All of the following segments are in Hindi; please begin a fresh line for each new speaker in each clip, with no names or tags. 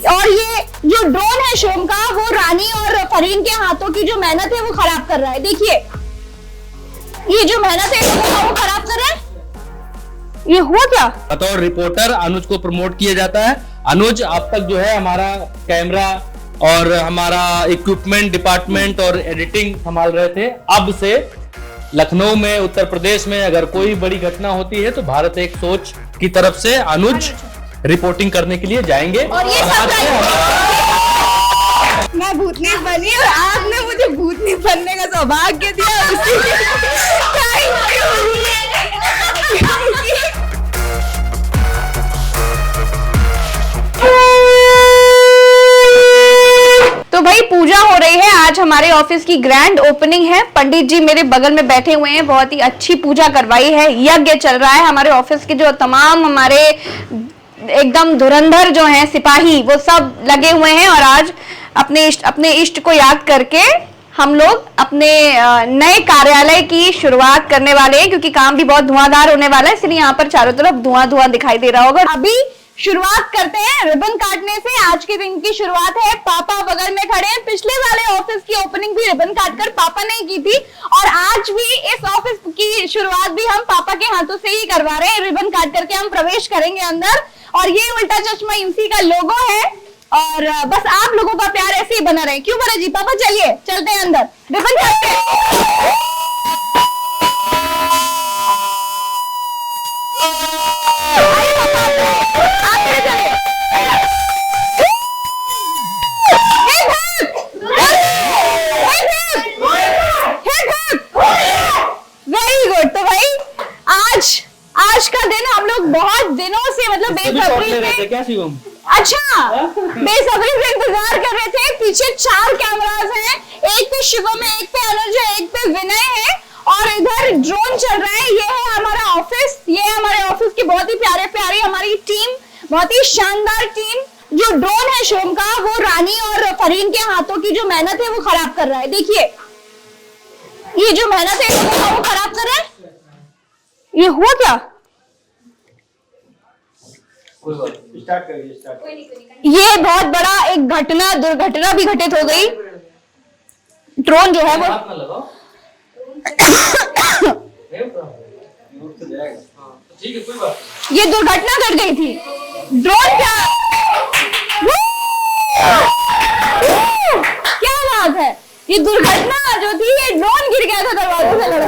और ये जो ड्रोन है शोम का, वो रानी और फरीन के हाथों की जो मेहनत है वो खराब कर रहा है। देखिए ये जो मेहनत है वो खराब कर रहा है। ये हुआ क्या?
बतौर रिपोर्टर अनुज को प्रमोट किया जाता है। अनुज अब तक जो है हमारा कैमरा और हमारा इक्विपमेंट डिपार्टमेंट और एडिटिंग संभाल रहे थे। अब से लखनऊ में, उत्तर प्रदेश में अगर कोई बड़ी घटना होती है तो भारत एक सोच की तरफ से अनुज रिपोर्टिंग करने के लिए जाएंगे।
और ये मैं भूतनी बनी और आपने मुझे भूतनी बनने का सौभाग्य दिया। तो भाई पूजा हो रही है, आज हमारे ऑफिस की ग्रैंड ओपनिंग है। पंडित जी मेरे बगल में बैठे हुए हैं, बहुत ही अच्छी पूजा करवाई है। यज्ञ चल रहा है। हमारे ऑफिस के जो तमाम हमारे एकदम धुरंधर जो हैं सिपाही, वो सब लगे हुए हैं और आज अपने इष्ट को याद करके हम लोग अपने नए कार्यालय की शुरुआत करने वाले हैं, क्योंकि काम भी बहुत धुआंधार होने वाला है, इसलिए यहाँ पर चारों तरफ धुआं धुआं दिखाई दे रहा होगा। अभी शुरुआत करते हैं रिबन काटने से। आज के दिन की शुरुआत है। पापा बगल में खड़े हैं। पिछले वाले ऑफिस की ओपनिंग भी रिबन काटकर पापा ने की थी और आज भी इस ऑफिस की शुरुआत भी हम पापा के हाथों से ही करवा रहे हैं। रिबन काट करके हम प्रवेश करेंगे अंदर और ये उल्टा चश्मा यूसी का लोगो है और बस आप लोगों का प्यार ऐसे ही बना रहे। क्यों बना जी पापा? चलिए चलते हैं अंदर, रिबन काटते हैं। Very good. तो भाई आज का दिन हम लोग बहुत दिनों से मतलब बेसब्री से बेसब्री से इंतजार कर रहे थे। पीछे 4 कैमरास हैं, एक पे शिवम है, एक पे अनुज है, एक पे विनय है और इधर ड्रोन चल रहा है। ये है हमारा ऑफिस। ये है हमारे ऑफिस की बहुत ही प्यारे प्यारी हमारी टीम, बहुत ही शानदार टीम। जो ड्रोन है शोम का, वो रानी और फरीन के हाथों की जो मेहनत है वो खराब कर रहा है। देखिए ये जो मेहनत है वो खराब कर रहा है। ये हुआ क्या?
स्टार्ट करिए।
ये बहुत बड़ा एक दुर्घटना भी घटित हो गई। ड्रोन जो है वो ये दुर्घटना घट गई थी। ड्रोन क्या बात है। ये दुर्घटना जो थी, ये ड्रोन गिर गया था दरवाजे से लड़ा।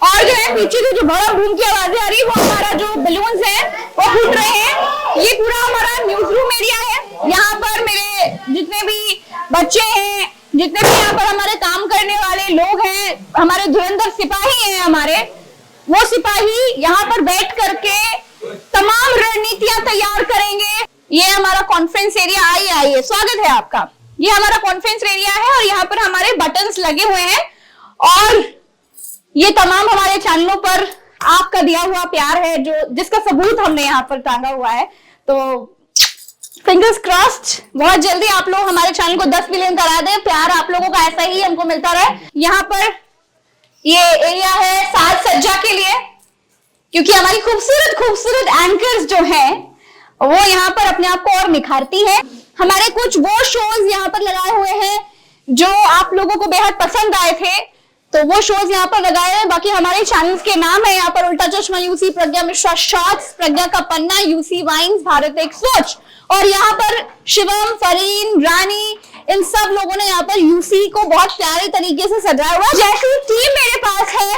और जो है पीछे जो बड़ा बूम की आवाजें आ रही है, वो हमारा जो बलून्स है वो फूट रहे हैं। ये पूरा हमारा न्यूज रूम एरिया है। यहाँ पर मेरे जितने भी बच्चे हैं, जितने भी यहाँ पर हमारे काम करने वाले लोग हैं, हमारे धुरंधर सिपाही हैं, हमारे वो सिपाही यहाँ पर बैठ करके तमाम रणनीतियां तैयार करेंगे। ये हमारा कॉन्फ्रेंस एरिया। आइए स्वागत है आपका। ये हमारा कॉन्फ्रेंस एरिया है और यहाँ पर हमारे बटन्स लगे हुए हैं और ये तमाम हमारे चैनलों पर आपका दिया हुआ प्यार है, जो जिसका सबूत हमने यहाँ पर टांगा हुआ है। तो फिंगर्स क्रॉस्ड, बहुत जल्दी आप लोग हमारे चैनल को 10 मिलियन करा दें। प्यार आप लोगों का ऐसा ही हमको मिलता रहे। यहाँ पर ये एरिया है साज सज्जा के लिए, क्योंकि हमारी खूबसूरत एंकर्स जो हैं वो यहाँ पर अपने आप को और निखारती है। हमारे कुछ वो शोज यहाँ पर लगाए हुए हैं जो आप लोगों को बेहद पसंद आए थे, तो वो शोज यहाँ पर लगाए हैं। बाकी हमारे चैनल्स के नाम है यहाँ पर उल्टा चश्मा यूसी, प्रज्ञा मिश्रा शॉर्ट्स, प्रज्ञा का पन्ना, यूसी वाइन्स, भारत एक सोच। और यहाँ पर शिवम, फरीन, रानी, इन सब लोगों ने यहाँ पर यूसी को बहुत प्यारे तरीके से सजाया हुआ। जैसी टीम मेरे पास है,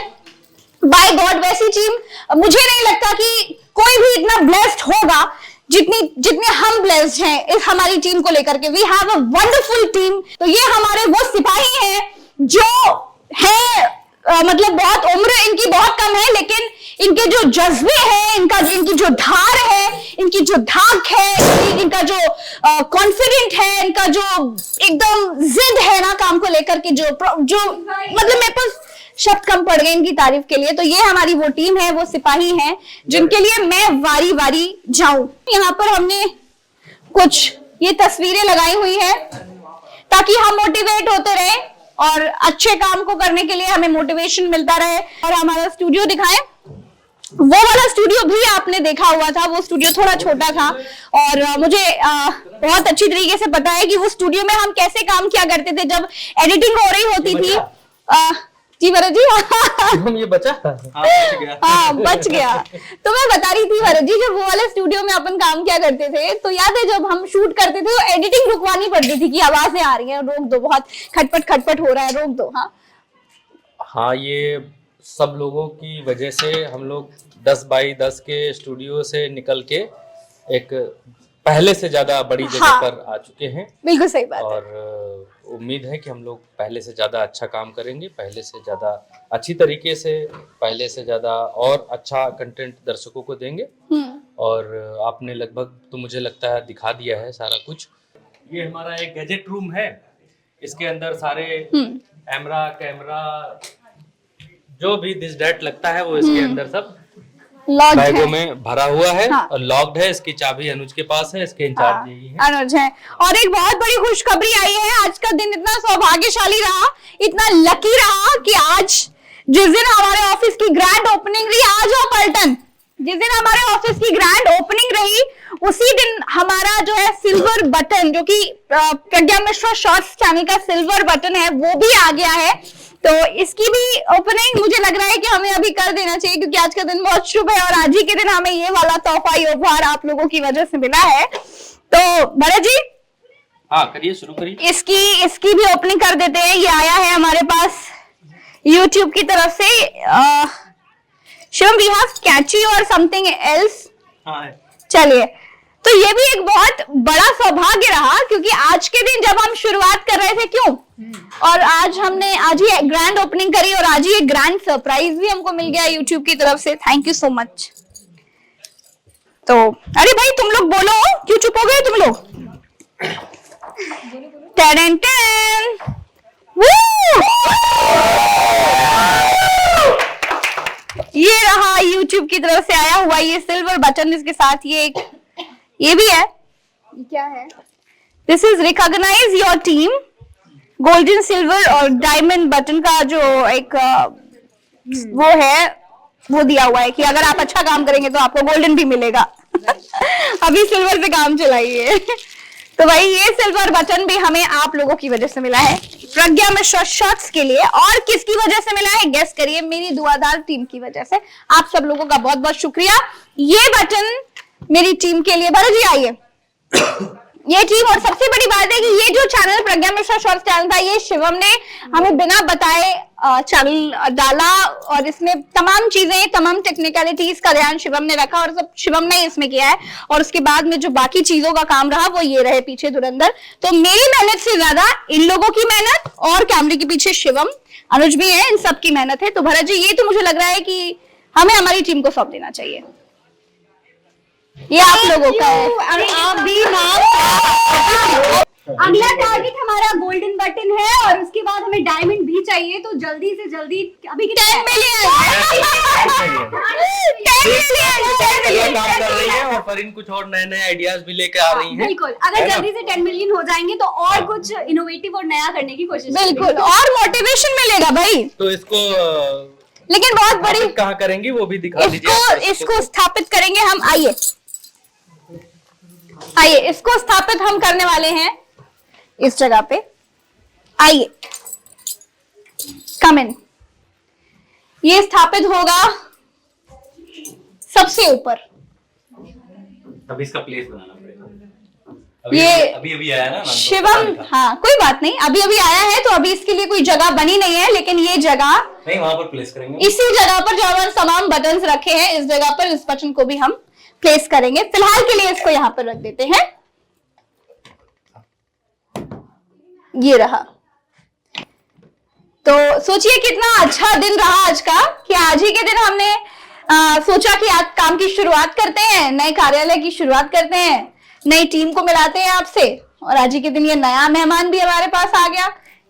बाय गॉड वैसी टीम मुझे नहीं लगता कि कोई भी इतना ब्लेस्ड होगा जितने हम ब्लेस्ड हैं इस हमारी टीम को लेकर के। We have a wonderful team. तो ये हमारे वो सिपाही हैं जो है मतलब बहुत उम्र इनकी बहुत कम है, लेकिन इनके जो जज्बे हैं, इनकी जो धार है, इनकी जो धाक है, इनका जो कॉन्फिडेंट है, इनका जो एकदम जिद है ना काम को लेकर के, जो मतलब मेरे पास शब्द कम पड़ गए इनकी तारीफ के लिए। तो ये हमारी वो टीम है, वो सिपाही हैं जिनके लिए मैं वारी वारी जाऊं। यहाँ पर हमने कुछ ये तस्वीरें लगाई हुई है ताकि हम मोटिवेट होते रहे और अच्छे काम को करने के लिए हमें मोटिवेशन मिलता रहे। और हमारा स्टूडियो दिखाएं। वो वाला स्टूडियो भी आपने देखा हुआ था, वो स्टूडियो थोड़ा छोटा था और मुझे बहुत अच्छी तरीके से पता है कि वो स्टूडियो में हम कैसे काम किया करते थे जब एडिटिंग हो रही होती थी। जी भरत जी
हम ये बचा
हाँ बच गया। तो मैं बता रही थी भरत जी, जब वो वाले स्टूडियो में अपन काम किया करते थे तो याद है जब हम शूट करते थे तो एडिटिंग रुकवानी पड़ती थी कि आवाजें आ रही हैं, रोक दो, बहुत खटपट खटपट हो रहा है, रोक दो।
हाँ, ये सब लोगों की वजह से हम लोग 10 बाई 10 के स्टूडियो से निकल के एक पहले से ज्यादा बड़ी जगह पर आ चुके हैं।
बिल्कुल सही बात
और उम्मीद है कि हम लोग पहले से ज्यादा अच्छा काम करेंगे, पहले से ज्यादा अच्छी तरीके से, पहले से ज्यादा और अच्छा कंटेंट दर्शकों को देंगे। और आपने लगभग तो मुझे लगता है दिखा दिया है सारा कुछ। ये हमारा एक गैजेट रूम है, इसके अंदर सारे कैमरा जो भी दिस डेट लगता है वो इसके अंदर सब बैगों में भरा हुआ है। हाँ। और लॉक्ड है। इसकी चाबी अनुज के पास है, इसके इंचार्ज यही है,
अनुज है। और एक बहुत बड़ी खुशखबरी आई है, आज का दिन इतना सौभाग्यशाली रहा, इतना लकी रहा कि आज जिस दिन हमारे ऑफिस की ग्रैंड ओपनिंग रही, आज हो पलटन, जिस दिन हमारे ऑफिस की ग्रैंड ओपनिंग रही उसी दिन हमारा जो है सिल्वर बटन, जो कि प्रज्ञा मिश्रा शॉर्ट्स चैनल का सिल्वर बटन है, वो भी आ गया है। तो इसकी भी ओपनिंग मुझे लग रहा है कि हमें अभी कर देना चाहिए, क्योंकि आज का दिन बहुत शुभ है और आज ही के दिन हमें ये वाला तोहफा उपहार आप लोगों की वजह से मिला है। तो भरत जी
हाँ करिए, शुरू करिए।
इसकी भी ओपनिंग कर देते हैं। ये आया है हमारे पास YouTube की तरफ से। शिवम, वी हैव कैची और समथिंग एल्स। चलिए, तो ये भी एक बहुत बड़ा सौभाग्य रहा, क्योंकि आज के दिन जब हम शुरुआत कर रहे थे, क्यों, और आज ही ग्रैंड ओपनिंग करी और आज ही एक ग्रैंड सरप्राइज भी हमको मिल गया YouTube की तरफ से। Thank you so much. तो अरे भाई तुम लोग बोलो, क्यों चुप हो गए तुम लोग? टेन टेन ये रहा YouTube की तरफ से आया हुआ ये सिल्वर बटन, इसके साथ ये भी है। क्या है? This is recognise your team, golden, silver और डायमंड बटन का जो एक वो है, वो दिया हुआ है कि अगर आप अच्छा काम करेंगे तो आपको गोल्डन भी मिलेगा। अभी सिल्वर पे काम चलाइए। तो भाई ये सिल्वर बटन भी हमें आप लोगों की वजह से मिला है, प्रज्ञा मिश्रा शॉर्ट्स के लिए। और किसकी वजह से मिला है गेस करिए? मेरी दुआदार टीम की वजह से। आप सब लोगों का बहुत बहुत शुक्रिया। ये बटन मेरी टीम के लिए। भरत जी आइए। ये टीम, और सबसे बड़ी बात है कि ये जो चैनल प्रज्ञा मिश्रा शॉर्ट्स चैनल था, ये शिवम ने हमें बिना बताए चैनल डाला और इसमें तमाम चीजें, तमाम टेक्निकलिटीज का ध्यान शिवम ने रखा और सब शिवम ने इसमें किया है। और उसके बाद में जो बाकी चीजों का काम रहा वो ये रहे पीछे धुरंधर। तो मेरी मेहनत से ज्यादा इन लोगों की मेहनत और कैमरे के पीछे शिवम, अनुज भी है, इन सबकी मेहनत है। तो भरत जी, ये तो मुझे लग रहा है कि हमें हमारी टीम को सौंप देना चाहिए। ये आप लोगों का है।
आप भी अगला टारगेट हमारा गोल्डन बटन है और उसके बाद हमें डायमंड भी चाहिए। तो जल्दी से जल्दी अभी 10 मिलियन
काम कर रही है और फरीन कुछ और नए आइडियाज भी लेके आ रही हैं।
बिल्कुल, अगर जल्दी से 10 मिलियन हो जाएंगे तो और कुछ इनोवेटिव और नया करने की कोशिश।
बिल्कुल, और मोटिवेशन मिलेगा भाई।
तो इसको
लेकिन बहुत बड़ी
कहाँ करेंगे वो भी दिखा दीजिए।
इसको स्थापित करेंगे हम। आइए, इसको स्थापित हम करने वाले हैं इस जगह पे। आइए, कम इन। ये स्थापित होगा सबसे ऊपर।
अब इसका प्लेस बनाना पड़ेगा।
ये
अभी आया ना
शिवम। हाँ कोई बात नहीं, अभी आया है तो अभी इसके लिए कोई जगह बनी नहीं है, लेकिन ये जगह
नहीं, वहां पर प्लेस करेंगे।
इसी जगह पर जो हमारे तमाम बटन्स रखे हैं, इस जगह पर इस बटन को भी हम प्लेस करेंगे। फिलहाल के लिए इसको यहाँ पर रख देते हैं। ये रहा। तो सोचिए कितना अच्छा दिन रहा आज का, कि आज ही के दिन हमने सोचा कि आज काम की शुरुआत करते हैं, नए कार्यालय की शुरुआत करते हैं, नई टीम को मिलाते हैं आपसे। और आज ही के दिन ये नया मेहमान भी हमारे पास आ गया।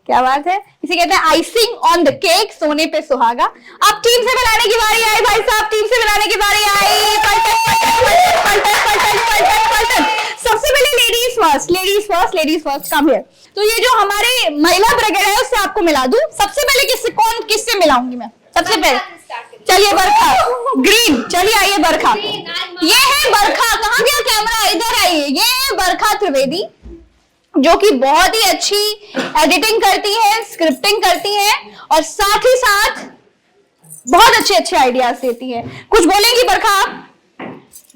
क्या बात है, इसे कहते हैं आइसिंग ऑन द केक, सोने पे सुहागा। अब टीम से मिलाने की बारी आई भाई साहब, टीम से मिलाने की बारी आई। पलटन। सबसे पहले लेडीज फर्स्ट कम हियर। तो ये जो हमारे महिला ब्रिगेड है उससे आपको मिला दूं। सबसे पहले किससे मिलाऊंगी मैं? सबसे पहले चलिए बरखा। ग्रीन। चलिए आइए बरखा, ये है बरखा। कहाँ गया कैमरा, इधर आइए। ये है बरखा त्रिवेदी, जो कि बहुत ही अच्छी एडिटिंग करती है, स्क्रिप्टिंग करती है और साथ ही साथ बहुत अच्छे अच्छे आइडियाज देती है। कुछ बोलेंगी बरखा आप?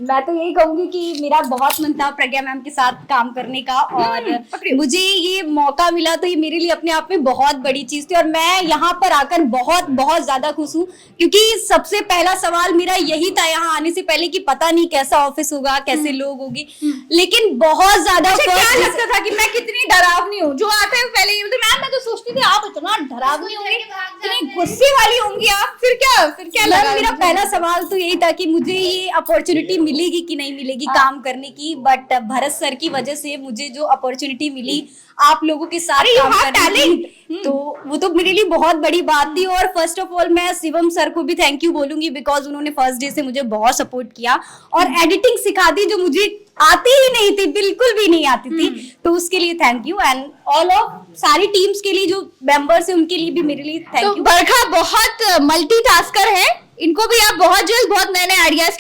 मैं तो यही कहूंगी कि मेरा बहुत मन था प्रज्ञा मैम के साथ काम करने का, और मुझे ये मौका मिला तो ये मेरे लिए अपने आप में बहुत बड़ी चीज थी, और मैं यहाँ पर आकर बहुत बहुत ज्यादा खुश हूँ, क्योंकि सबसे पहला सवाल मेरा यही था यहाँ आने से पहले कि पता नहीं कैसा ऑफिस होगा, कैसे लोग होंगे, लेकिन बहुत ज्यादा
क्या लगता था कि मैं कितनी डरावनी हूँ? जो आते हैं पहले ये बोलते, मैम मैं तो सोचती थी आप इतना डरावनी होंगी, इतनी गुस्से वाली होंगी आप। फिर क्या लगा?
मेरा पहला सवाल तो यही था कि मुझे ये अपॉर्चुनिटी मिलेगी कि नहीं मिलेगी काम करने की, बट भरत सर की वजह से मुझे जो अपॉर्चुनिटी मिली आप लोगों के साथ काम करने की, तो वो तो मेरे लिए बहुत बड़ी बात थी। और फर्स्ट ऑफ ऑल मैं शिवम सर को भी थैंक यू बोलूंगी, बिकॉज उन्होंने फर्स्ट डे से मुझे बहुत सपोर्ट किया और एडिटिंग सिखा दी जो मुझे आती ही नहीं थी, बिल्कुल भी नहीं आती थी, तो उसके लिए thank you. And all of सारी टीम्स के लिए जो मेंबर्स है उनके लिए भी मेरे लिए थैंक यू।
बरखा बहुत मल्टीटास्कर है, इनको भी आप बहुत जल्द बहुत नए नए आइडियाज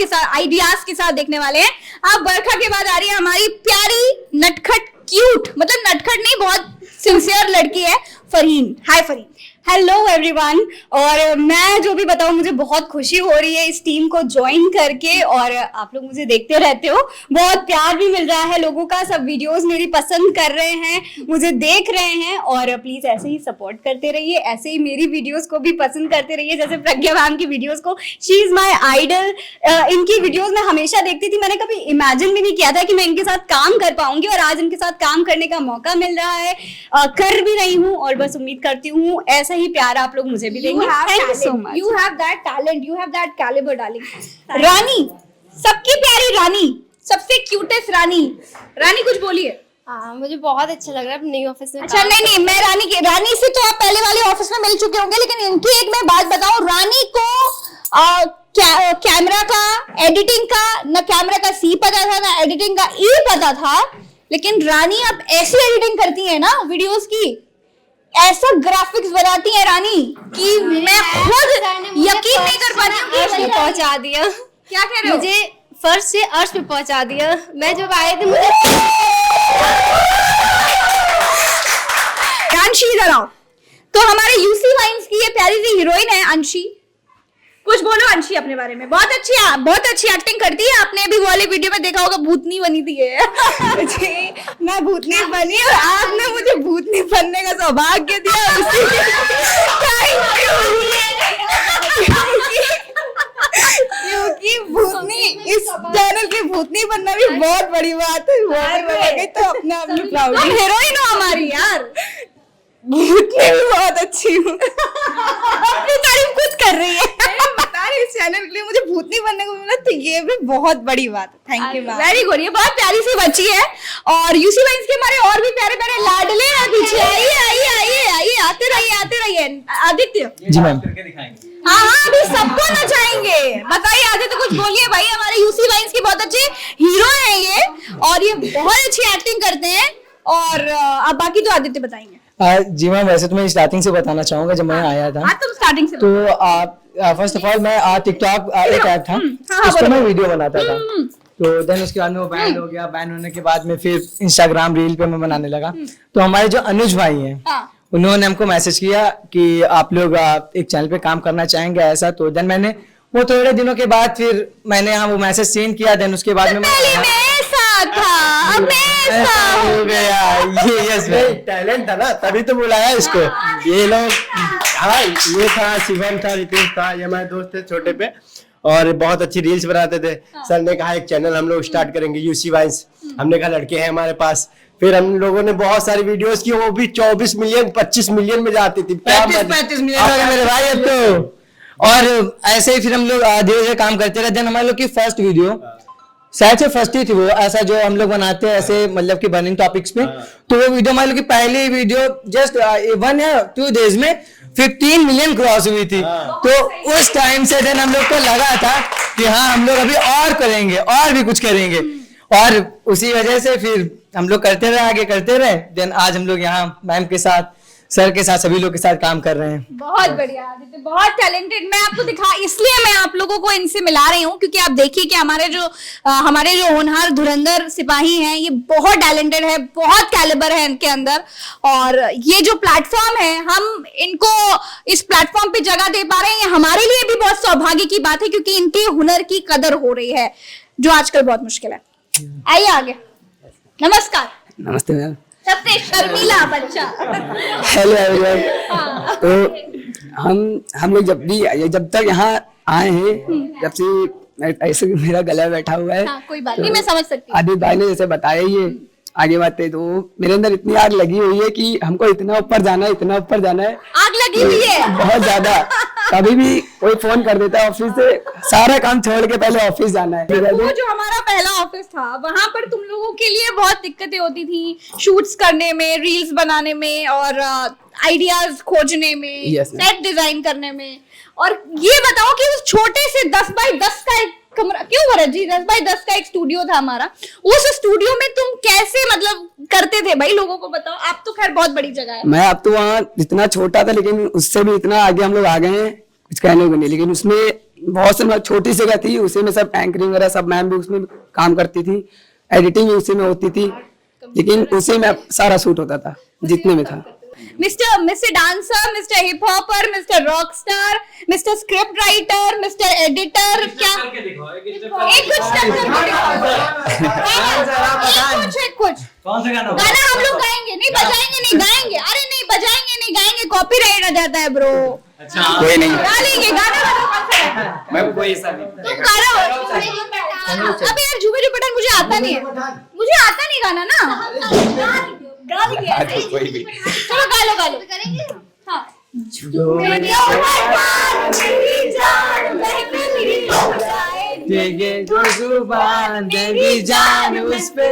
के साथ देखने वाले हैं। अब बरखा के बाद आ रही है हमारी प्यारी नटखट क्यूट, मतलब नटखट नहीं, बहुत सिंसियर लड़की है, फरहीन। हाय फरहीन।
हेलो एवरीवन, और मैं जो भी बताऊं मुझे बहुत खुशी हो रही है इस टीम को ज्वाइन करके, और आप लोग मुझे देखते रहते हो, बहुत प्यार भी मिल रहा है लोगों का, सब वीडियोस मेरी पसंद कर रहे हैं, मुझे देख रहे हैं, और प्लीज ऐसे ही सपोर्ट करते रहिए, ऐसे ही मेरी वीडियोस को भी पसंद करते रहिए, जैसे प्रज्ञा मैम की वीडियोस को। शी इज माई आइडल, इनकी वीडियोस मैं हमेशा देखती थी, मैंने कभी इमेजिन भी नहीं किया था कि मैं इनके साथ काम कर पाऊंगी, और आज इनके साथ काम करने का मौका मिल रहा है, कर भी रही हूँ, और बस उम्मीद करती हूँ ऐसा ही प्यार आप लोग मुझे भी देंगे। Thank you so much.
You have that talent, you have that caliber, darling.
रानी, सबकी प्यारी रानी,
सबसे क्यूटेस्ट रानी। रानी कुछ बोलिए।
हाँ, मुझे बहुत अच्छा लग रहा है नई ऑफिस में।
अच्छा नहीं, मैं रानी से तो आप पहले वाले ऑफिस में मिल चुके होंगे, लेकिन इनकी एक मैं बात बताऊं, रानी को कैमरा का, एडिटिंग का, न कैमरा का सी पता था, ना एडिटिंग का ई पता था, लेकिन रानी अब ऐसी एडिटिंग करती है ना वीडियोस की, ऐसा ग्राफिक्स बनाती है रानी कि मैं खुद यकीन नहीं कर पाती हूँ
अर्श पे पहुंचा दिया।
क्या कह रहे हो?
मुझे फर्श से अर्श पे पहुंचा दिया। मैं जब आए थे मुझे
अंशी इधर आओ। तो हमारे यूसी वाइन्स की ये प्यारी सी हीरोइन है अंशी। कुछ बोलो अंशी अपने बारे में। बहुत अच्छी एक्टिंग करती है। आपने अभी वाले वीडियो में देखा होगा, भूतनी बनी थी ये।
मैं भूतनी बनी और आपने मुझे भूतनी बनने का सौभाग्य दिया। क्योंकि भूतनी, इस चैनल की भूतनी बनना भी बहुत बड़ी बात है, तो अपने आप में प्राउड।
हीरोइन हो हमारी यार।
भूतनी भी बहुत अच्छी हूँ।
अपनी तारीफ खुद कर रही है।
बता रही इस चैनल के लिए मुझे भूतनी बनने को मिला, तो ये भी बहुत बड़ी बात है। Thank you ma'am.
Very good. ये बहुत प्यारी सी बच्ची है। और यूसी वाइन्स के हमारे और भी प्यारे प्यारे लाडले हैं पीछे। आइए आते रहिए। आदित्य
जी मैम।
हाँ अभी सबको नचाएंगे। बताइए आदित्य, कुछ बोलिए भाई। हमारे यूसी वाइन्स की बहुत अच्छे हीरो है ये, और ये बहुत अच्छी एक्टिंग करते हैं। और अब बाकी तो आदित्य बताएंगे।
जी मैम, वैसे तो मैं स्टार्टिंग से बताना चाहूंगा। जब मैं आया था
तुम स्टार्टिंग से
तो फर्स्ट ऑफ ऑल मैं टिकटॉक एक ऐप था, उस पर मैं वीडियो बनाता था। तो देन उसके बाद में वो बैन हो गया। बैन होने के बाद में फिर इंस्टाग्राम रील पे मैं बनाने लगा। तो हमारे जो अनुज भाई हैं, उन्होंने हमको मैसेज किया कि आप लोग एक चैनल पे काम करना चाहेंगे ऐसा। तो देन मैंने वो थोड़े दिनों के बाद फिर मैंने वो मैसेज सेंड किया। देन उसके बाद में
हो गया ये। यस टैलेंट था ना, तभी तो बुलाया इसको। ये लोग, हाँ ये था, शिवम था, रितेश था, ये हमारे दोस्त थे छोटे पे, और बहुत अच्छी रील्स बनाते थे। सर ने कहा एक चैनल हम लोग स्टार्ट करेंगे, यूसी वाइन्स। हमने कहा लड़के हैं हमारे पास। फिर हम लोगों ने बहुत सारी वीडियोस की, वो भी 24 मिलियन 25 मिलियन में जाती थी।
35 मिलियन हो गए मेरे भाई अब तो। और ऐसे ही फिर हम लोग धीरे धीरे काम करते रहे। देन हमारे लोग की फर्स्ट वीडियो शायद से फर्स्ट ही थी वो, ऐसा जो हम लोग बनाते हैं ऐसे, मतलब कि बर्निंग टॉपिक्स पे। तो वो वीडियो हमारे लोग की पहली वीडियो जस्ट 1 या 2 डेज में 15 मिलियन क्रॉस हुई थी। तो उस टाइम से देन हम लोग को लगा था कि हाँ हम लोग अभी और करेंगे, और भी कुछ करेंगे। और उसी वजह से फिर हम लोग करते रहे, आगे करते रहे। देन आज हम लोग यहाँ मैम के साथ सर के साथ सभी लोग के साथ काम कर रहे हैं।
बहुत बढ़िया आदित्य, बहुत टैलेंटेड। मैं आपको दिखा, इसलिए मैं आप लोगों को इनसे मिला रही हूँ क्योंकि आप देखिए कि हमारे जो होनहार धुरंधर सिपाही हैं, ये बहुत टैलेंटेड है, बहुत कैलिबर है इनके अंदर। और ये जो प्लेटफॉर्म है, हम इनको इस प्लेटफॉर्म पे जगह दे पा रहे हैं, ये हमारे लिए भी बहुत सौभाग्य की बात है क्योंकि इनके हुनर की कदर हो रही है, जो आजकल बहुत मुश्किल है। आइए आगे। नमस्कार।
नमस्ते मैम।
सबसे शर्मीला बच्चा।
Hello everyone. तो हम लोग जब तक यहाँ आए हैं, जब से ऐसे मेरा गला बैठा हुआ है।
हाँ, कोई बात नहीं, मैं समझ सकती हूँ।
आदित्य भाई ने जैसे बताया, ये आगे बातें, तो मेरे अंदर इतनी आग लगी हुई है कि हमको इतना ऊपर जाना है, इतना ऊपर जाना है।
आग लगी हुई है
बहुत ज्यादा। कभी भी कोई फोन कर देता है ऑफिस से, सारा काम छोड़ के पहले ऑफिस जाना है।
वो जो हमारा पहला ऑफिस था, वहां पर तुम लोगों के लिए बहुत दिक्कतें होती थी शूट्स करने में, रील्स बनाने में और आइडियाज खोजने में,
Yes,
सेट डिजाइन करने में। और ये बताओ कि उस छोटे से 10 बाय 10 का एक कमरा, क्यों भरत जी, 10 बाय 10 का एक स्टूडियो था हमारा, उस स्टूडियो में तुम कैसे मतलब करते थे भाई, लोगों को बताओ। आप तो खैर बहुत बड़ी जगह है।
मैं अब तो वहाँ इतना छोटा था, लेकिन उससे भी इतना आगे हम लोग आ गए हैं, कुछ कहने को नहीं। लेकिन उसमें बहुत से छोटी जगह थी, उसी में सब एंकरिंग वगैरह सब मैम भी उसमें काम करती थी, एडिटिंग भी उसी में होती थी, लेकिन उसी में सारा शूट होता था जितने में था।
Mister dancer, mister hip hopper, mister rock star, mister script writer, mister editor, क्या एक कुछ step करके दिखाओ। कुछ
कौन सा गाना
गाना हम लोग गाएंगे, नहीं बजाएंगे, नहीं गाएंगे। अरे नहीं बजाएंगे, नहीं गाएंगे, कॉपीराइट आ जाता है ब्रो।
अच्छा,
कोई नहीं,
गा लेंगे गाना।
मैं कोई ऐसा नहीं।
तुम गाना। अबे यार झूमे जो पठान मुझे आता नहीं है, मुझे आता नहीं गाना ना। गा लेंगे
कोई भी।
चलो गा लो करेंगे। हाँ।
ये जो जुबान तेरी जान उस पे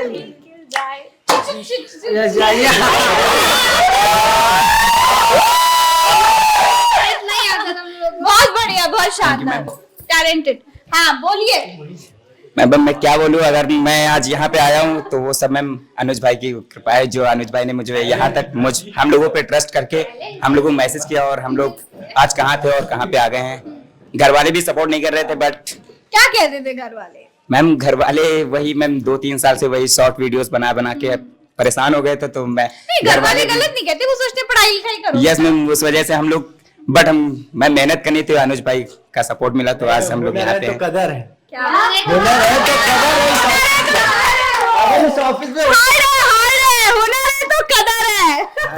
बहुत बढ़िया, बहुत शानदार, टैलेंटेड। हाँ बोलिए।
मैम मैं क्या बोलूँ, अगर मैं आज यहाँ पे आया हूँ तो वो सब मैम अनुज भाई की कृपा है, जो अनुज भाई ने मुझे यहाँ तक हम लोगों पे ट्रस्ट करके हम लोगों को मैसेज किया, और हम लोग आज कहाँ थे और कहाँ पे आ गए हैं। घर वाले भी सपोर्ट नहीं कर रहे थे, बट
क्या कहते थे घर वाले?
मैम घर वाले वही मैम 2-3 साल से वही शॉर्ट वीडियोस बना के परेशान हो गए थे, तो मैं
घर वाले गलत नहीं कहते, वो सोचते पढ़ाई लिखाई करो।
यस मैम, उस वजह से हम लोग, बट मैं मेहनत करनी थी, अनुज भाई का सपोर्ट मिला, तो आज हम लोग यहाँ पे हैं।
कदर है,
क्या
हुनर है तो कदर है। इस ऑफिस में
हुनर है तो कदर है।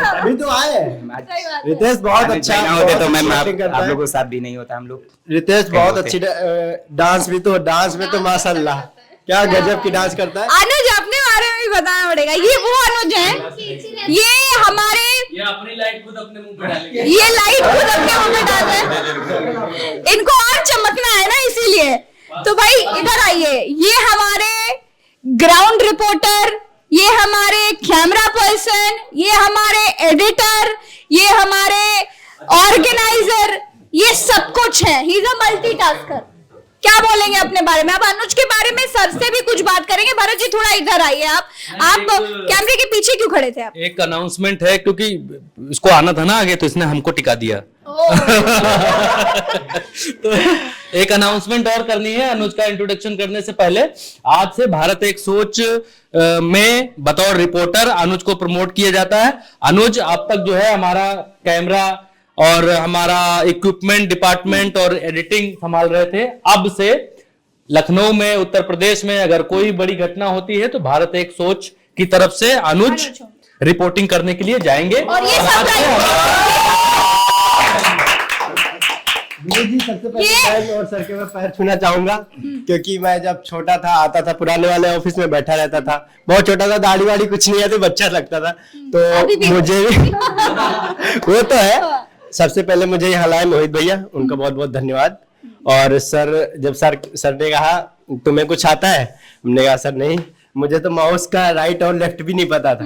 अभी तो आए।
सही बात है।
रितेश बहुत
अनुज
अच्छा
भाई ना होते तो
बहुत
मैम
अच्छी acting करता
आप
है।
लोगों के साथ भी नहीं होता हम लोग।
रितेश बहुत
होते।
अच्छी डांस में तो माशाल्लाह क्या गजब की डांस करता है।
अनुज अपने बारे में भी बताना पड़ेगा। ये वो अनुज है, ये हमारे,
ये अपनी लाइट खुद अपने मुंह पे डालेंगे।
ये लाइट खुद अपने मुंह में डाल है, इनको और चमकना है ना, इसीलिए। तो भाई इधर आइए, ये हमारे ग्राउंड रिपोर्टर, ये हमारे कैमरा पर्सन, ये हमारे एडिटर, ये हमारे ऑर्गेनाइजर, ये सब कुछ है। He is a multitasker. क्या बोलेंगे अपने बारे में? अब अनुज के बारे में सर से भी कुछ बात करेंगे। भरत जी थोड़ा इधर आइए। आप कैमरे के पीछे क्यों खड़े थे आप?
एक अनाउंसमेंट है, क्योंकि इसको आना था ना आगे, तो इसने हमको टिका दिया। तो एक अनाउंसमेंट और करनी है अनुज का इंट्रोडक्शन करने से पहले। आज से भारत एक सोच में बतौर रिपोर्टर अनुज को प्रमोट किया जाता है। अनुज अब तक जो है हमारा कैमरा और हमारा इक्विपमेंट डिपार्टमेंट और एडिटिंग संभाल रहे थे। अब से लखनऊ में, उत्तर प्रदेश में अगर कोई बड़ी घटना होती है तो भारत एक सोच की तरफ से अनुज रिपोर्टिंग करने के लिए जाएंगे।
और ये
जी सबसे पहले मैं और सर के मैं पैर छूना चाहूंगा, क्योंकि मैं जब छोटा था आता था पुराने वाले ऑफिस में बैठा रहता था, बहुत छोटा था, दाढ़ी वाड़ी कुछ नहीं है, तो बच्चा लगता था, तो मुझे वो तो है। सबसे पहले मुझे यहाँ लाए मोहित भैया, उनका बहुत बहुत धन्यवाद। और सर, जब सर ने कहा तुम्हें कुछ आता है, हमने कहा सर नहीं, मुझे तो माउस का राइट और लेफ्ट भी नहीं पता था।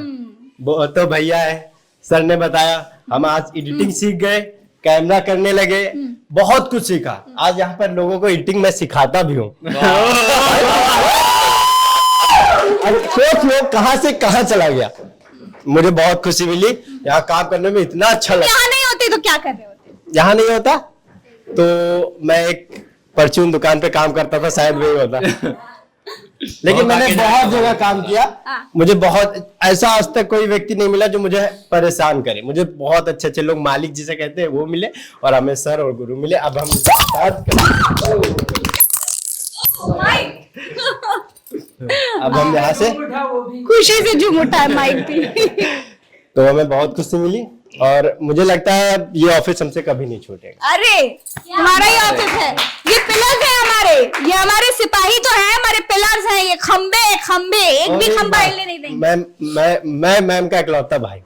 वो तो भैया है, सर ने बताया, हम आज एडिटिंग सीख गए, कैमरा करने लगे, बहुत कुछ सीखा। आज यहाँ पर लोगों को एडिटिंग मैं सिखाता भी हूँ। सोच लो कहाँ से कहाँ चला गया। मुझे बहुत खुशी मिली, यहाँ काम करने में इतना अच्छा लगा।
यहाँ नहीं होते तो क्या कर रहे होते?
यहाँ नहीं होता तो मैं एक परचून दुकान पे काम करता था, शायद वही होता। लेकिन मैंने बहुत जगह काम किया, मुझे बहुत ऐसा आज तक कोई व्यक्ति नहीं मिला जो मुझे परेशान करे। मुझे बहुत अच्छे अच्छे लोग, मालिक जिसे कहते हैं वो मिले, और हमें सर और गुरु मिले। अब हम अब हम यहाँ से
खुशी से झूम उठा है माइक भी।
तो हमें बहुत खुशी मिली, और मुझे लगता है ये ऑफिस हमसे कभी नहीं छूटेगा।
अरे हमारा ही ऑफिस है, ये पिलर्स है हमारे, ये हमारे सिपाही तो है, हमारे पिलर्स हैं, ये खंबे खंबे, एक भी खंबा हिलने नहीं देंगे।
मैं मैम का इकलौता भाई।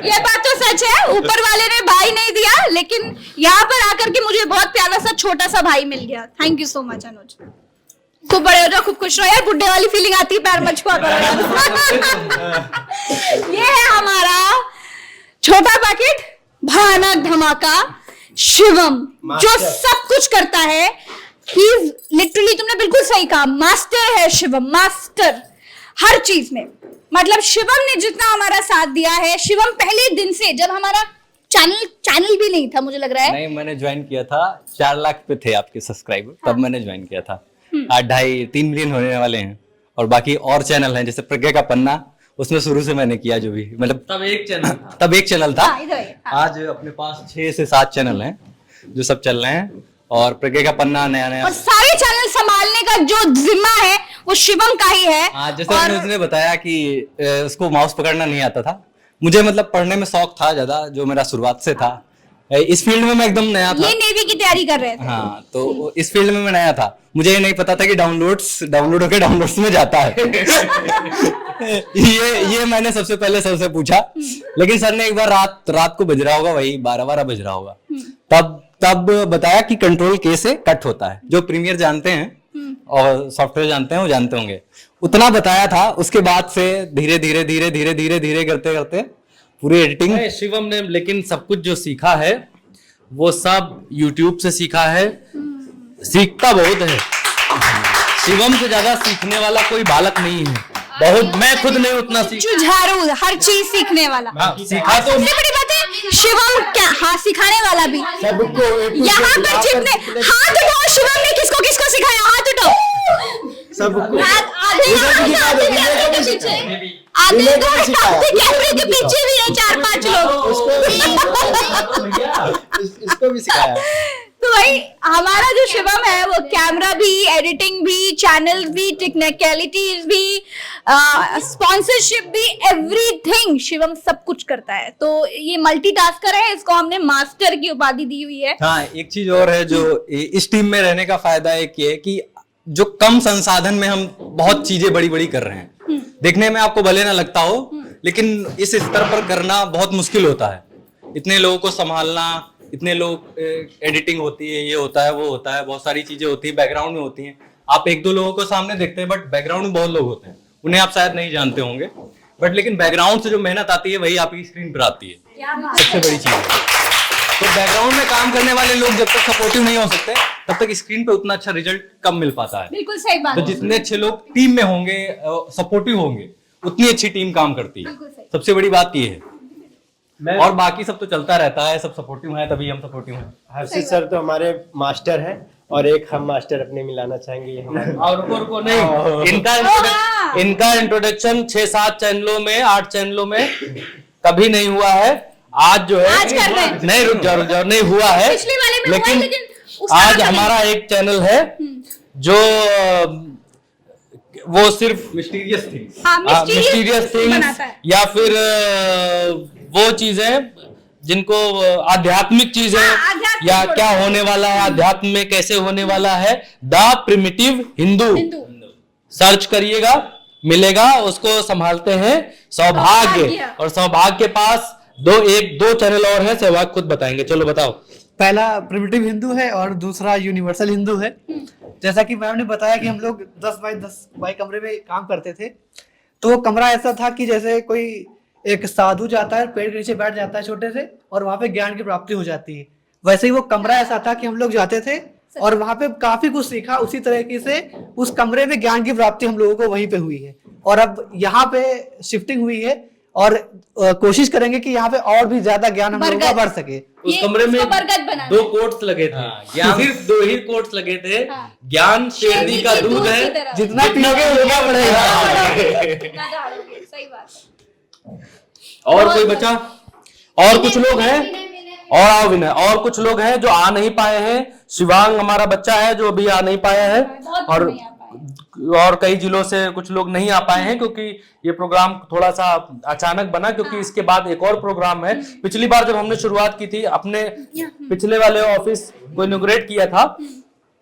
ये बात तो सच है, ऊपर वाले ने भाई नहीं दिया, लेकिन यहाँ पर आकर के मुझे बहुत प्यारा सा छोटा सा भाई मिल गया। थैंक यू सो मच अनुज, खूब बड़े हो जाओ, खूब खुश रहो यार, बुड्ढे वाली फीलिंग आती है, पैर मत छुआ करो यार। ये है हमारा छोटा पैकेट, भयानक धमाका शिवम, जो सब कुछ करता है। लिटरली तुमने बिल्कुल सही कहा, मास्टर है शिवम, मास्टर हर चीज में। मतलब शिवम ने जितना हमारा साथ दिया है, शिवम पहले दिन से, जब हमारा चैनल भी नहीं था, मुझे लग रहा है
नहीं, मैंने ज्वाइन किया था 4 लाख पे थे आपके सब्सक्राइबर, तब मैंने ज्वाइन किया था। आज 2.5-3 मिलियन होने वाले हैं, और बाकी और चैनल हैं जैसे प्रज्ञा का पन्ना, उसमें शुरू से मैंने किया, जो भी मतलब
तब एक चैनल था।
आज अपने पास 6 से 7 चैनल हैं जो सब चल रहे हैं, और प्रज्ञा का पन्ना नया
और सारे चैनल संभालने का जो जिम्मा है वो शिवम का ही है।
जैसे उसने बताया कि उसको माउस पकड़ना नहीं आता था, मुझे मतलब पढ़ने में शौक था ज्यादा, जो मेरा शुरुआत से था। इस फील्ड में मैं एकदम नया था,
ये नेवी की तैयारी कर रहे थे।
हाँ, तो इस फील्ड में मैं नया था, मुझे ये नहीं पता था कि डाउनलोड होके डाउनलोड्स में जाता है। ये मैंने सबसे पहले सर से पूछा, लेकिन सर ने एक बार रात को बज रहा होगा, वही 12 बज रहा होगा, तब बताया कि कंट्रोल के से कट होता है। जो प्रीमियर जानते हैं और सॉफ्टवेयर जानते हैं वो जानते होंगे, उतना बताया था। उसके बाद से धीरे धीरे करते पूरी एडिटिंग
शिवम ने लेकिन सब कुछ जो सीखा है वो सब YouTube से सीखा है। सीखता बहुत है, शिवम से ज्यादा सीखने वाला कोई बालक नहीं है। बहुत, मैं खुद नहीं उतना
जुझारू, हर चीज सीखने वाला।
सीखा तो
सबसे बड़ी बात है शिवम क्या, हाँ सिखाने वाला भी। यहाँ पर जितने हाथ उठाओ, शिवम ने किसको किसको सिखाया, हाथ उठाओ
सबको।
आधे कैमरे के पीछे भी है 4-5 लोग,
इसको भी सिखाया।
तो भाई हमारा जो शिवम है वो कैमरा भी, एडिटिंग भी, चैनल भी, टेक्निकलिटीज भी, स्पॉन्सरशिप भी, एवरीथिंग शिवम सब कुछ करता है। तो ये मल्टीटास्कर है, इसको हमने मास्टर की उपाधि दी हुई है।
हाँ, एक चीज और है जो इस टीम में रहने का फायदा एक ये है कि जो कम संसाधन में हम बहुत चीजें बड़ी कर रहे हैं। देखने में आपको भले ना लगता हो, लेकिन इस स्तर पर करना बहुत मुश्किल होता है। इतने लोगों को संभालना, इतने लोग, एडिटिंग होती है, ये होता है, वो होता है, बहुत सारी चीजें होती है, बैकग्राउंड में होती हैं। आप 1-2 लोगों को सामने देखते हैं, बट बैकग्राउंड में बहुत लोग होते हैं, उन्हें आप शायद नहीं जानते होंगे, बट लेकिन बैकग्राउंड से जो मेहनत आती है वही आपकी स्क्रीन पर आती है, सबसे बड़ी चीज है। तो बैकग्राउंड में काम करने वाले लोग जब तक सपोर्टिव नहीं हो सकते, तब तक स्क्रीन पे उतना अच्छा रिजल्ट कम मिल पाता है।
बिल्कुल सही बात।
तो जितने अच्छे लोग टीम में होंगे, सपोर्टिव होंगे, उतनी अच्छी टीम काम करती है। सबसे बड़ी बात ये है, और बाकी सब तो चलता रहता है, सब सपोर्टिव है तभी हम सपोर्टिव हैं।
हर्षित सर तो हमारे मास्टर हैं, और एक हम मास्टर अपने मिलाना चाहेंगे, ये हमारे।
और रुको नहीं, इनका इंट्रोडक्शन 6-7 चैनलों में, 8 चैनलों में कभी नहीं हुआ है। आज जो है,
आज कर रहे हैं।
नहीं, रुक जाओ, नहीं हुआ है,
पिछले वाले में हुआ है, लेकिन
आज हमारा एक चैनल है जो वो सिर्फ
मिस्टीरियस थिंग्स,
मिस्टीरियस थिंग्स, या फिर वो चीजें जिनको आध्यात्मिक चीजें, या क्या होने वाला है आध्यात्म में, कैसे होने वाला है, द प्रिमिटिव हिंदू सर्च करिएगा, मिलेगा। उसको संभालते हैं सौभाग्य, और सौभाग्य के पास दो चैनल और हैं, सहवाग खुद बताएंगे। चलो बताओ।
पहला प्रिमिटिव हिंदू है और दूसरा यूनिवर्सल हिंदू है। जैसा कि मैम ने बताया कि हम लोग 10 बाई 10 बाई कमरे में काम करते थे, तो वो कमरा ऐसा था कि जैसे कोई एक साधु जाता है, पेड़ के नीचे बैठ जाता है छोटे से, और वहां पे ज्ञान की प्राप्ति हो जाती है। वैसे ही वो कमरा ऐसा था कि हम लोग जाते थे और वहां पे काफी कुछ सीखा। उसी तरीके से उस कमरे में ज्ञान की प्राप्ति हम लोगों को वहीं पे हुई है। और अब यहाँ पे शिफ्टिंग हुई है और कोशिश करेंगे कि यहाँ पे और भी ज्यादा ज्ञान हम लोगों का बढ़ सके।
उस
ये
कमरे में
इसको बरगद बनाना
2 कोट्स लगे थे, सिर्फ 2 ही कोट्स लगे थे। ज्ञान शेरनी का दूध है,
जितना पियोगे उतना बढ़ेगा।
सही बात है।
और कोई बचा? और कुछ लोग हैं, और आओ विनय, और कुछ लोग हैं जो आ नहीं पाए हैं। शिवांग हमारा बच्चा है जो अभी आ नहीं पाया है, और कई जिलों से कुछ लोग नहीं आ पाए हैं क्योंकि ये प्रोग्राम थोड़ा सा अचानक बना, क्योंकि इसके बाद एक और प्रोग्राम है। पिछली बार जब हमने शुरुआत की थी, अपने पिछले वाले ऑफिस को इनॉग्रेट किया था,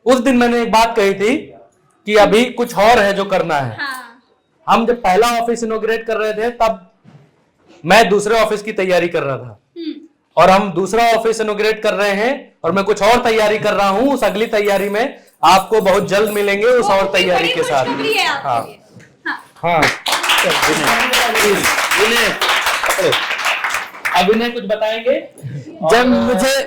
उस दिन मैंने एक बात कही थी कि अभी कुछ और है जो करना है। हम जब पहला ऑफिस इनॉग्रेट कर रहे थे तब मैं दूसरे ऑफिस की तैयारी कर रहा था, और हम दूसरा ऑफिस इनॉग्रेट कर रहे हैं और मैं कुछ और तैयारी कर रहा हूं। उस अगली तैयारी में आपको बहुत जल्द मिलेंगे उस और तैयारी के साथ। हाँ, अभिनय कुछ बताएंगे?
जब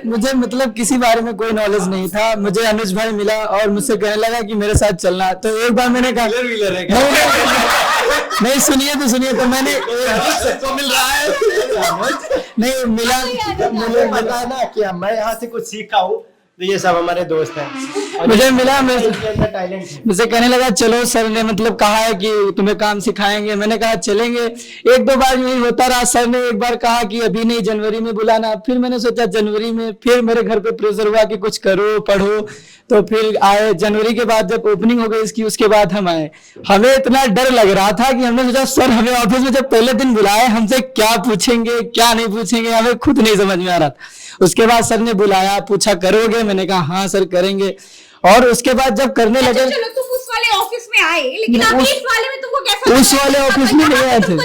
मुझे मतलब किसी बारे में कोई नॉलेज नहीं था, मुझे अनुज भाई मिला और मुझसे कहने लगा कि मेरे साथ चलना। तो एक बार मैंने कहा नहीं सुनिए तो मैंने
मिल रहा है
नहीं मिला,
मुझे पता ना कि मैं यहाँ से कुछ सीखा हूँ, तो ये सब हमारे दोस्त हैं।
मुझे मिला,
टैलेंट
मुझसे कहने लगा चलो, सर ने मतलब कहा है कि तुम्हें काम सिखाएंगे। मैंने कहा चलेंगे। 1-2 बार यही होता रहा। सर ने एक बार कहा कि अभी नहीं, जनवरी में बुलाना। फिर मैंने सोचा जनवरी में, फिर मेरे घर पे प्रेशर हुआ कि कुछ करो पढ़ो, तो फिर आए। जनवरी के बाद जब ओपनिंग हो गई इसकी, उसके बाद हम आए। हमें इतना डर लग रहा था कि हमने सोचा सर हमें ऑफिस में जब पहले दिन बुलाए, हमसे क्या पूछेंगे क्या नहीं पूछेंगे, हमें खुद नहीं समझ में आ रहा था। उसके बाद सर ने बुलाया, पूछा करोगे? मैंने कहा हाँ सर करेंगे। और उसके बाद जब करने लगे,
चलो तुम उस वाले ऑफिस में आए, लेकिन अभी इस वाले में तुमको कैसा?
उस वाले ऑफिस में नहीं आए थे,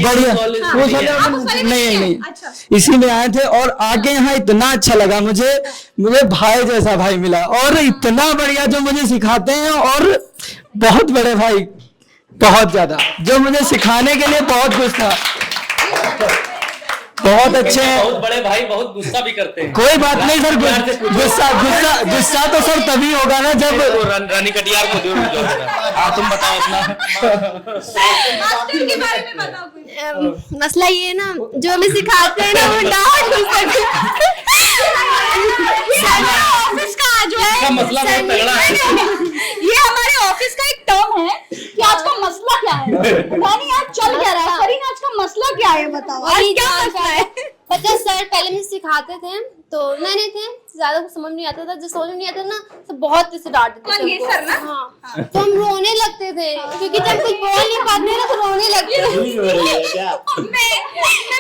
बढ़िया उस वाले नहीं, इसी में आए थे। और आगे यहाँ इतना अच्छा लगा मुझे भाई जैसा भाई मिला, और इतना बढ़िया जो मुझे सिखाते हैं, और बहुत बड़े भाई, बहुत ज्यादा, जो मुझे सिखाने के लिए बहुत कुछ था। बहुत अच्छे हैं।
बहुत बड़े भाई बहुत गुस्सा भी करते हैं।
कोई बात नहीं सर, गुस्सा तो सर तभी होगा ना जब
रानी कटियार को दो। हाँ तुम बताओ अपना।
मास्टर के बारे में बताओ कुछ।
मसला ये है ना, जो हमें सिखाते हैं ना वो डांट
ऑफिस का जो है
मसला बहुत तगड़ा है।
ये हमारे ऑफिस का एक टर्म है कि आज का मसला क्या है। रानी आज चल क्या रहा है? करीन आज का मसला क्या है बताओ, आज क्या मसला है?
पता है सर, पहले मुझे सिखाते थे तो नए नए थे, ज्यादा कुछ समझ नहीं आता था। जो समझ नहीं आता ना तो बहुत से डांटते थे।
ये सर ना?
हाँ, तो हम रोने लगते थे क्योंकि जब कुछ बोल नहीं पाते ना तो रोने लगते थे। मैं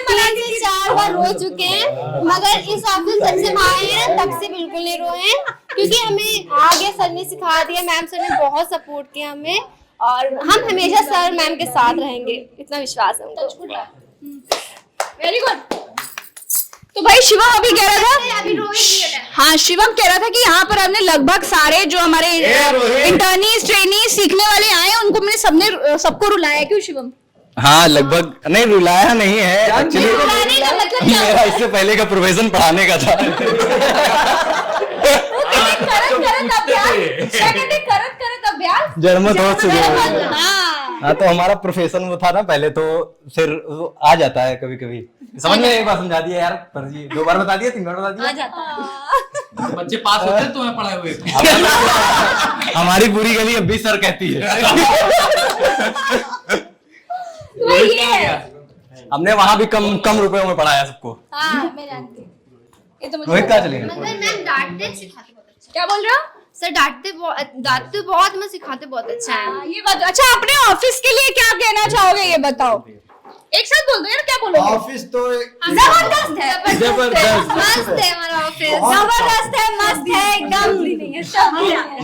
3 से 4 बार रो चुके हैं, मगर इस ऑफिस जब से आए हैं ना तब से बिल्कुल नहीं रोए हैं, क्योंकि हमें आगे सर ने सिखा दिया, मैम सर ने बहुत सपोर्ट किया हमें, और हम हमेशा सर मैम के साथ रहेंगे, इतना विश्वास है हमको।
Very good. तो भाई शिवम अभी कह रहा था, हाँ शिवम कह रहा था कि यहाँ पर हमने लगभग सारे जो हमारे इंटर्नीज ट्रेनीज सीखने वाले आए उनको मैंने सबको रुलाया। क्यों शिवम?
हाँ लगभग, नहीं रुलाया नहीं है एक्चुअली, मेरा इससे पहले का प्रोफेशन पढ़ाने का था। जन्म तो हाँ, तो हमारा प्रोफेशन वो था ना पहले, तो फिर वो आ जाता है कभी कभी समझ में। एक बार समझा दिया यार, पर जी 2 बार बता दिया, 3 बार बता दिया,
आ जाता है।
बच्चे पास होते हैं तुम्हें पढ़ाए हुए।
हमारी पूरी गली अब भी सर कहती है। हमने वहां भी कम रुपयों में पढ़ाया सबको।
मैं जानती हूँ। ये तो मुझे
रोहित कहाँ चलेगा?
मैम डांटते सिखाते बहुत अच्छा।
क्या बोल रहे हो?
सर डांटते बहुत, मैं सिखाते बहुत अच्छा है।
ये बात अच्छा। अपने ऑफिस के लिए क्या कहना चाहोगे ये बताओ? एक साथ बोल दो यार, क्या बोलोगे?
ऑफिस तो
जबरदस्त है,
जबरदस्त
मस्त है हमारा ऑफिस,
जबरदस्त है, मस्त है, एकदम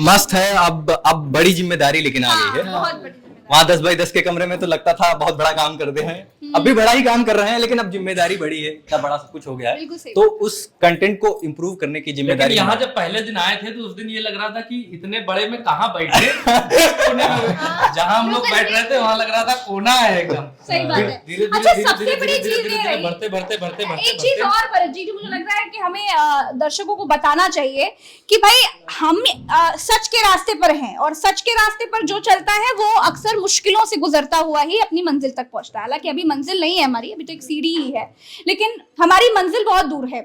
मस्त है। अब बड़ी जिम्मेदारी लेकिन आ गई है।
बहुत बढ़िया।
वहाँ 10 बाई 10 के कमरे में तो लगता था बहुत बड़ा काम करते हैं, अभी बड़ा ही काम कर रहे हैं, लेकिन अब जिम्मेदारी बड़ी है, इतना बड़ा सब कुछ हो गया
बिल्कुल
है,
सही
तो उस कंटेंट को इम्प्रूव करने की
लेकिन
जिम्मेदारी
यहाँ जब पहले दिन आए थे तो उस दिन ये लग रहा था कि इतने बड़े में कहाँ बैठे कोने में। जहाँ हम लोग बैठ रहे थे वहाँ लग रहा था कोना है एकदम।
सही बात है।
धीरे
अच्छा, सबसे बड़ी चीज ये
धीरे
रही।
बढ़ते बढ़ते बढ़ते बढ़ते
एक चीज और भरत जी जो मुझे लग रहा है कि हमें दर्शकों को बताना चाहिए कि भाई हम सच के रास्ते पर हैं, और सच के रास्ते पर जो चलता है वो अक्सर मुश्किलों से गुजरता हुआ ही अपनी मंजिल तक पहुंचता है। हालांकि अभी मंजिल नहीं है हमारी, अभी तो एक सीढ़ी ही है, लेकिन हमारी मंजिल बहुत दूर है।